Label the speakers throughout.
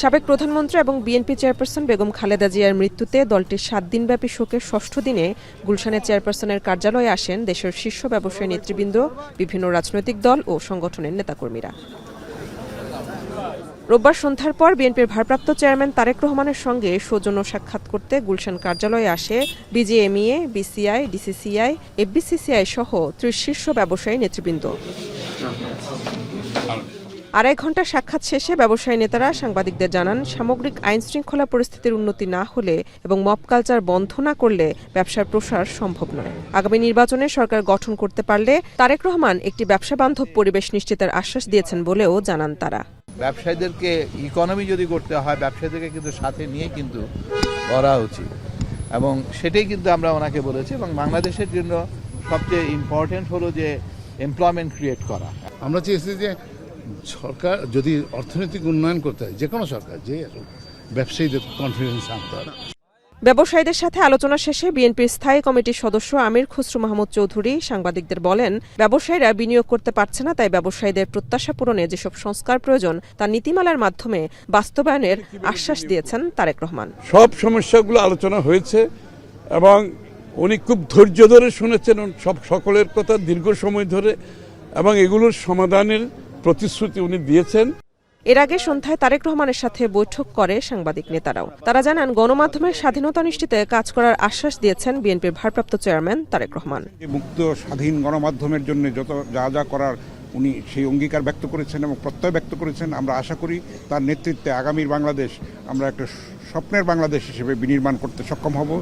Speaker 1: সাবেক প্রধানমন্ত্রী এবং বিএনপি চেয়ারপারসন বেগম খালেদা জিয়ার মৃত্যুতে দলটির ৭ দিনব্যাপী শোকের ষষ্ঠ দিনে গুলশানের চেয়ারপারসনের কার্যালয়ে আসেন দেশের শীর্ষ ব্যবসায়ী নেতৃবৃন্দ, বিভিন্ন রাজনৈতিক দল ও সংগঠনের নেতাকর্মীরা। রোববার সন্ধ্যার পর বিএনপির ভারপ্রাপ্ত চেয়ারম্যান তারেক রহমানের সঙ্গে সৌজন্য সাক্ষাৎ করতে গুলশান কার্যালয়ে আসে বিজিএমইএ, বিসিআই, ডিসিসিআই, এফবিসিসিআই সহ ৩০ শীর্ষ ব্যবসায়ী নেতৃবৃন্দ। ২.৫ ঘণ্টা সাক্ষাৎ শেষে ব্যবসায়ী নেতারা সাংবাদিকদের জানান, সামগ্রিক আইনশৃঙ্খলা পরিস্থিতির উন্নতি না হলে এবং মব কালচার বন্ধ না করলে ব্যবসার প্রসার সম্ভব নয়। আগামী নির্বাচনে সরকার গঠন করতে পারলে তারেক রহমান একটি ব্যবসা বান্ধব পরিবেশ নিশ্চিতের আশ্বাস দিয়েছেন বলেও জানান তারা।
Speaker 2: ব্যবসায়ীদেরকে ইকোনমি যদি করতে হয়, ব্যবসায়ীদেরকে কিন্তু সাথে নিয়ে কিন্তু করা উচিত, এবং সেটাই কিন্তু আমরা ওনাকে বলেছি। এবং বাংলাদেশের জন্য সবচেয়ে ইম্পর্টেন্ট হলো যে এমপ্লয়মেন্ট ক্রিয়েট করা।
Speaker 3: আমরা চেয়েছি যে সরকার যদি অর্থনৈতিক উন্নয়ন করতে হয়, যে কোনো সরকার, যে ব্যবসায়ীদের কনফিডেন্স আনতে হবে।
Speaker 1: ব্যবসায়ীদের সাথে আলোচনা শেষে বিএনপির স্থায়ী কমিটির সদস্য আমির খসরু মাহমুদ চৌধুরী সাংবাদিকদের বলেন, ব্যবসায়ীরা বিনিয়োগ করতে পারছে না, তাই ব্যবসায়ীদের প্রত্যাশা পূরণে যেসব সংস্কার প্রয়োজন তা নীতিমালার মাধ্যমে বাস্তবায়নের আশ্বাস দিয়েছেন তারেক রহমান।
Speaker 4: সব সমস্যাগুলো আলোচনা হয়েছে এবং উনি খুব ধৈর্য ধরে শুনেছেন সকলের কথা দীর্ঘ সময় ধরে, এবং এগুলোর সমাধানের প্রতিশ্রুতি উনি দিয়েছেন।
Speaker 1: এর আগে সন্ধ্যায় তারেক রহমানের সাথে বৈঠক করে সাংবাদিক নেতারাও। তারা জানান, গণমাধ্যমের স্বাধীনতা নিশ্চিতে কাজ করার আশ্বাস দিয়েছেন বিএনপির ভারপ্রাপ্ত চেয়ারম্যান তারেক রহমান।
Speaker 5: মুক্ত স্বাধীন গণমাধ্যমের জন্য যত যা করার উনি সেই অঙ্গীকার ব্যক্ত করেছেন এবং প্রত্যয় ব্যক্ত করেছেন। আমরা আশা করি তার নেতৃত্বে আগামীর বাংলাদেশ আমরা একটা স্বপ্নের বাংলাদেশ হিসেবে বিনির্মাণ করতে সক্ষম হব।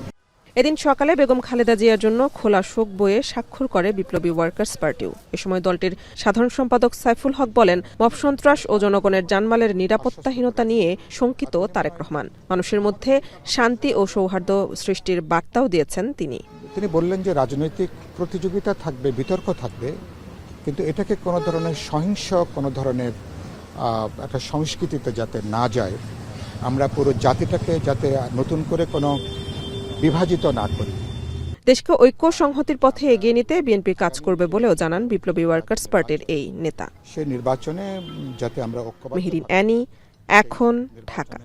Speaker 1: এদিন সকালে বেগম খালেদা জিয়ার জন্য খোলা শোক বইয়ে স্বাক্ষর করে বিপ্লবী ওয়ার্কার্স পার্টিও। এ সময় দলটির সাধারণ সম্পাদক সাইফুল হক বলেন, মব সন্ত্রাস ও জনগণের জানমালের নিরাপত্তাহীনতা নিয়ে শঙ্কিত তারেক রহমান। মানুষের মধ্যে শান্তি ও সৌহার্দ্য সৃষ্টির বার্তাও দিয়েছেন তিনি।
Speaker 6: তিনি বললেন যে রাজনৈতিক প্রতিযোগিতা থাকবে, বিতর্ক থাকবে, কিন্তু এটাকে কোনো ধরনের সহিংস, কোনো ধরনের একটা সংস্কৃতিতে যাতে না যায়, আমরা পুরো জাতিটাকে যাতে নতুন করে কোনো বিভাজিত না করি।
Speaker 1: দেশকে ঐক্য সংহতির পথে এগিয়ে নিতে বিএনপি কাজ করবে বলেও জানান বিপ্লবী ওয়ার্কার্স পার্টির এই নেতা।
Speaker 6: সেই নির্বাচনে যাতে আমরা
Speaker 1: মেহেরিন অ্যানি, এখন, ঢাকা।